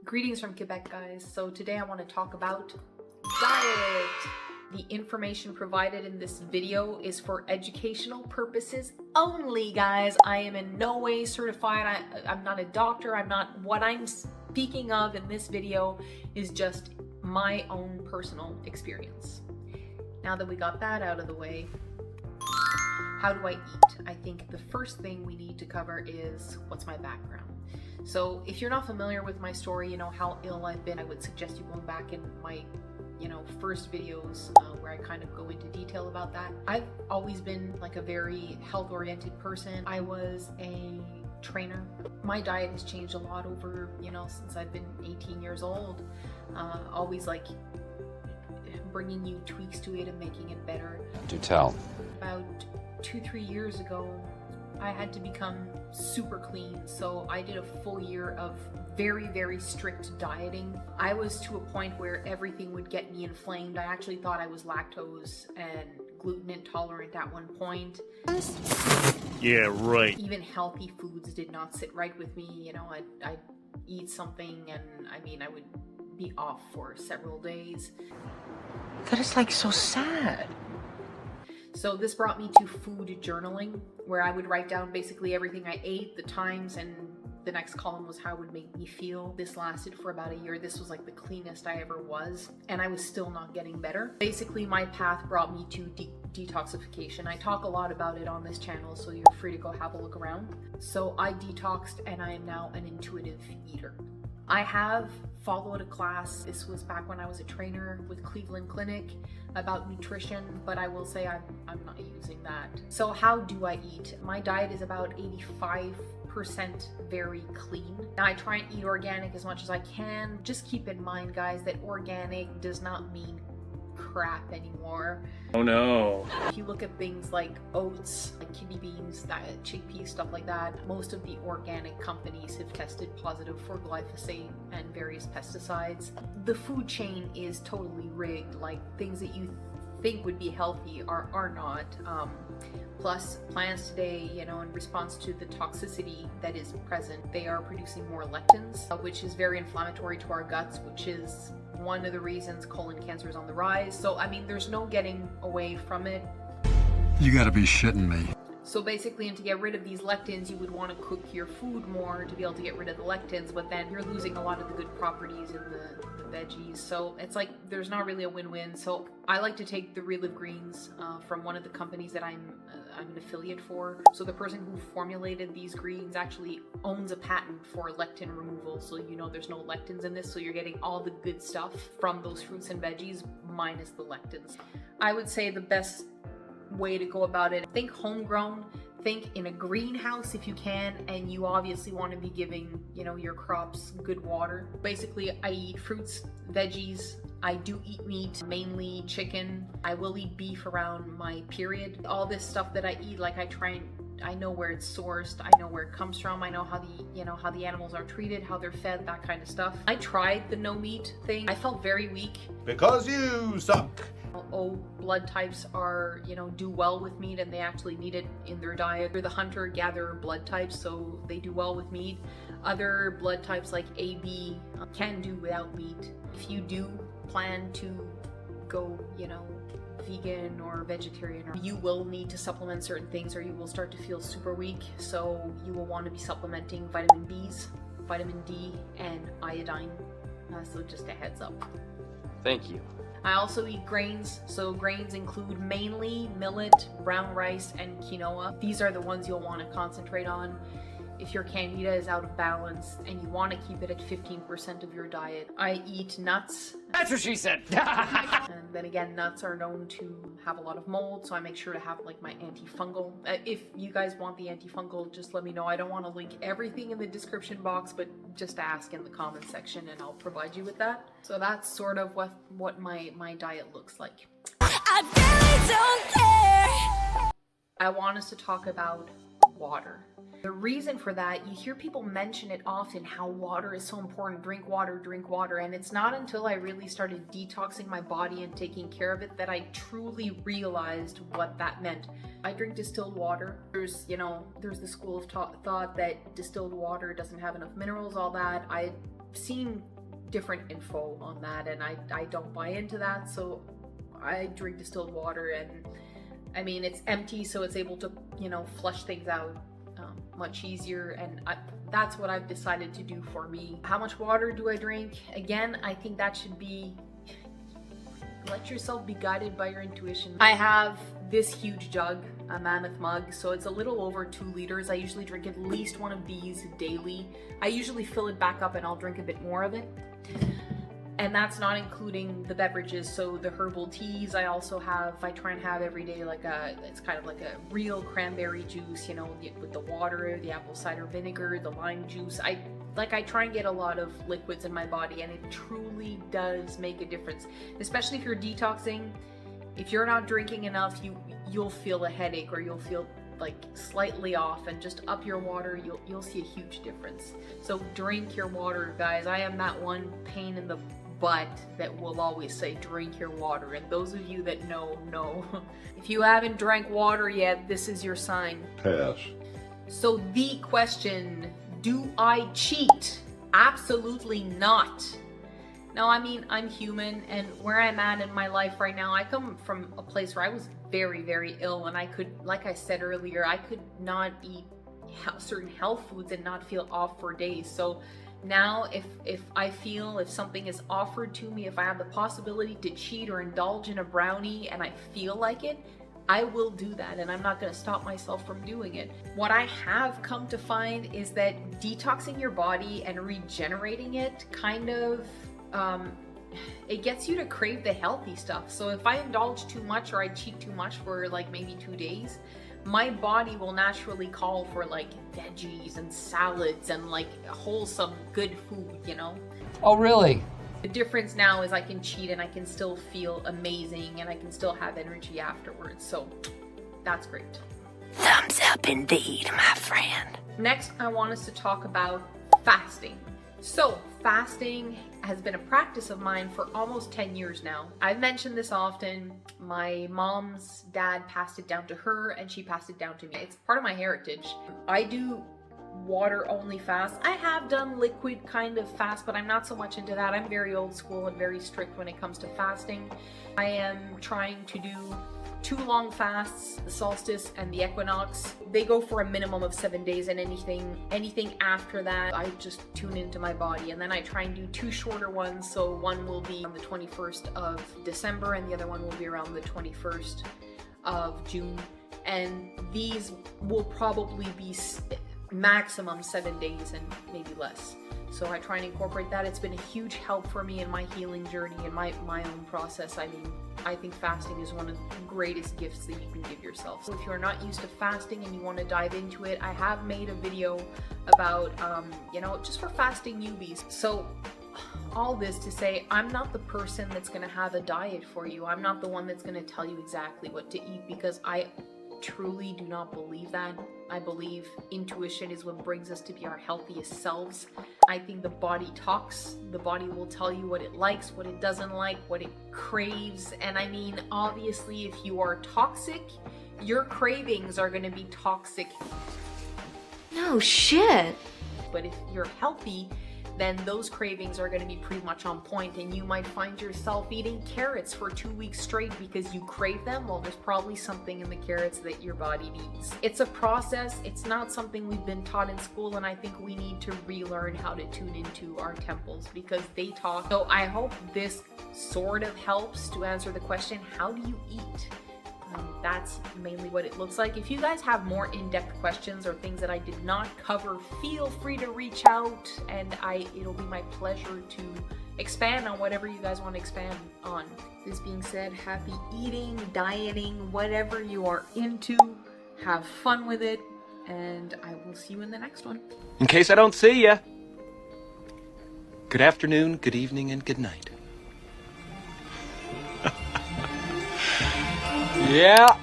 Greetings from Quebec, guys. So today I want to talk about diet. The information provided in this video is for educational purposes only, guys. I am in no way certified. I'm not a doctor. What I'm speaking of in this video is just my own personal experience. Now that we got that out of the way, how do I eat? I think the first thing we need to cover is what's my background. So if you're not familiar with my story, you know how ill I've been, I would suggest you going back in my first videos where I kind of go into detail about that. I've always been like a very health-oriented person. I was a trainer. My diet has changed a lot over, since I've been 18 years old. Always like bringing you tweaks to it and making it better. Do tell. About 2-3 years ago, I had to become super clean. So I did a full year of very, very strict dieting. I was to a point where everything would get me inflamed. I actually thought I was lactose and gluten intolerant at one point. Yeah, right. Even healthy foods did not sit right with me. I'd eat something and I would be off for several days. That is like so sad. So this brought me to food journaling, where I would write down basically everything I ate, the times, and the next column was how it would make me feel. This lasted for about a year. This was like the cleanest I ever was, and I was still not getting better. Basically, my path brought me to detoxification. I talk a lot about it on this channel, so you're free to go have a look around. So I detoxed, and I am now an intuitive eater. I have followed a class, this was back when I was a trainer with Cleveland Clinic, about nutrition, but I will say I'm not using that. So how do I eat? My diet is about 85% very clean. Now I try and eat organic as much as I can. Just keep in mind, guys, that organic does not mean crap anymore. Oh no. If you look at things like oats, like kidney beans, chickpeas, stuff like that, most of the organic companies have tested positive for glyphosate and various pesticides. The food chain is totally rigged. Like things that you think would be healthy are not. Plus plants today, in response to the toxicity that is present, they are producing more lectins, which is very inflammatory to our guts, which is one of the reasons colon cancer is on the rise. So there's no getting away from it. You gotta be shitting me. So basically, and to get rid of these lectins, you would want to cook your food more to be able to get rid of the lectins, but then you're losing a lot of the good properties in the veggies. So it's like there's not really a win-win. So I like to take the ReLive Greens from one of the companies that I'm an affiliate for. So the person who formulated these greens actually owns a patent for lectin removal. So there's no lectins in this, so you're getting all the good stuff from those fruits and veggies minus the lectins. I would say the best way to go about it, think homegrown, think in a greenhouse if you can, and you obviously want to be giving your crops good water. Basically, I eat fruits, veggies. I do eat meat, mainly chicken. I will eat beef around my period. All this stuff that I eat, like I know where it's sourced, I know where it comes from, I know how the animals are treated, how they're fed, that kind of stuff. I tried the no meat thing. I felt very weak. Because you suck. Blood types are, do well with meat, and they actually need it in their diet. They're the hunter-gatherer blood types, so they do well with meat. Other blood types like AB can do without meat. If you do plan to go, vegan or vegetarian, you will need to supplement certain things, or you will start to feel super weak. So you will want to be supplementing vitamin B's, vitamin D, and iodine. So just a heads up. Thank you. I also eat grains, so grains include mainly millet, brown rice, and quinoa. These are the ones you'll want to concentrate on. If your candida is out of balance and you want to keep it at 15% of your diet, I eat nuts. That's what she said. And then again, nuts are known to have a lot of mold, so I make sure to have like my antifungal. If you guys want the antifungal, just let me know. I don't want to link everything in the description box, but just ask in the comment section and I'll provide you with that. So that's sort of what my diet looks like. I really don't care. I want us to talk about water. The reason for that, you hear people mention it often, how water is so important, drink water, and it's not until I really started detoxing my body and taking care of it that I truly realized what that meant. I drink distilled water. There's the school of thought that distilled water doesn't have enough minerals, all that. I seen different info on that, and I don't buy into that, so I drink distilled water, and I mean, it's empty, so it's able to, you know, flush things out much easier, and that's what I've decided to do for me. How much water do I drink? Again, I think that should be, let yourself be guided by your intuition. I have this huge jug, a mammoth mug, so it's a little over 2 liters. I usually drink at least one of these daily. I usually fill it back up and I'll drink a bit more of it. And that's not including the beverages, so the herbal teas I also have. I try and have every day like it's kind of like a real cranberry juice, you know, with the water, the apple cider vinegar, the lime juice. I try and get a lot of liquids in my body, and it truly does make a difference. Especially if you're detoxing. If you're not drinking enough, you'll feel a headache, or you'll feel like slightly off, and just up your water, you'll see a huge difference. So drink your water, guys. I am that one pain in the butt that will always say drink your water, and those of you that know. If you haven't drank water yet, this is your sign. Pass. So the question, do I cheat? Absolutely not. Now, I mean, I'm human, and where I'm at in my life right now, I come from a place where I was very, very ill, and I could, like I said earlier, I could not eat certain health foods and not feel off for days. So now, if I feel, if something is offered to me, if I have the possibility to cheat or indulge in a brownie and I feel like it, I will do that, and I'm not going to stop myself from doing it. What I have come to find is that detoxing your body and regenerating it kind of, it gets you to crave the healthy stuff. So if I indulge too much or I cheat too much for like maybe 2 days, my body will naturally call for like veggies and salads and like wholesome good food, you know? Oh, really? The difference now is I can cheat and I can still feel amazing and I can still have energy afterwards. So that's great. Thumbs up indeed, my friend. Next, I want us to talk about fasting. So fasting has been a practice of mine for almost 10 years now. I've mentioned this often. My mom's dad passed it down to her, and she passed it down to me. It's part of my heritage. I do water only fast. I have done liquid kind of fast, but I'm not so much into that. I'm very old school and very strict when it comes to fasting. I am trying to do 2 long fasts, the solstice and the equinox. They go for a minimum of 7 days, and anything after that, I just tune into my body. And then I try and do 2 shorter ones. So one will be on the 21st of December and the other one will be around the 21st of June. And these will probably be maximum 7 days and maybe less. So I try and incorporate that. It's been a huge help for me in my healing journey and my own process. I mean, I think fasting is one of the greatest gifts that you can give yourself. So if you're not used to fasting and you want to dive into it, I have made a video about, just for fasting newbies. So all this to say, I'm not the person that's going to have a diet for you. I'm not the one that's going to tell you exactly what to eat, because I truly do not believe that. I believe intuition is what brings us to be our healthiest selves. I think the body talks. The body will tell you what it likes, what it doesn't like, what it craves. And I mean, obviously, if you are toxic, your cravings are going to be toxic. No shit. But if you're healthy, then those cravings are going to be pretty much on point, and you might find yourself eating carrots for 2 weeks straight because you crave them. Well, there's probably something in the carrots that your body needs. It's a process. It's not something we've been taught in school, and I think we need to relearn how to tune into our temples because they talk. So I hope this sort of helps to answer the question, how do you eat? That's mainly what it looks like. If you guys have more in-depth questions or things that I did not cover, feel free to reach out, and it'll be my pleasure to expand on whatever you guys want to expand on. This being said, happy eating, dieting, whatever you are into, have fun with it, and I will see you in the next one. In case I don't see ya, good afternoon, good evening, and good night. Yeah.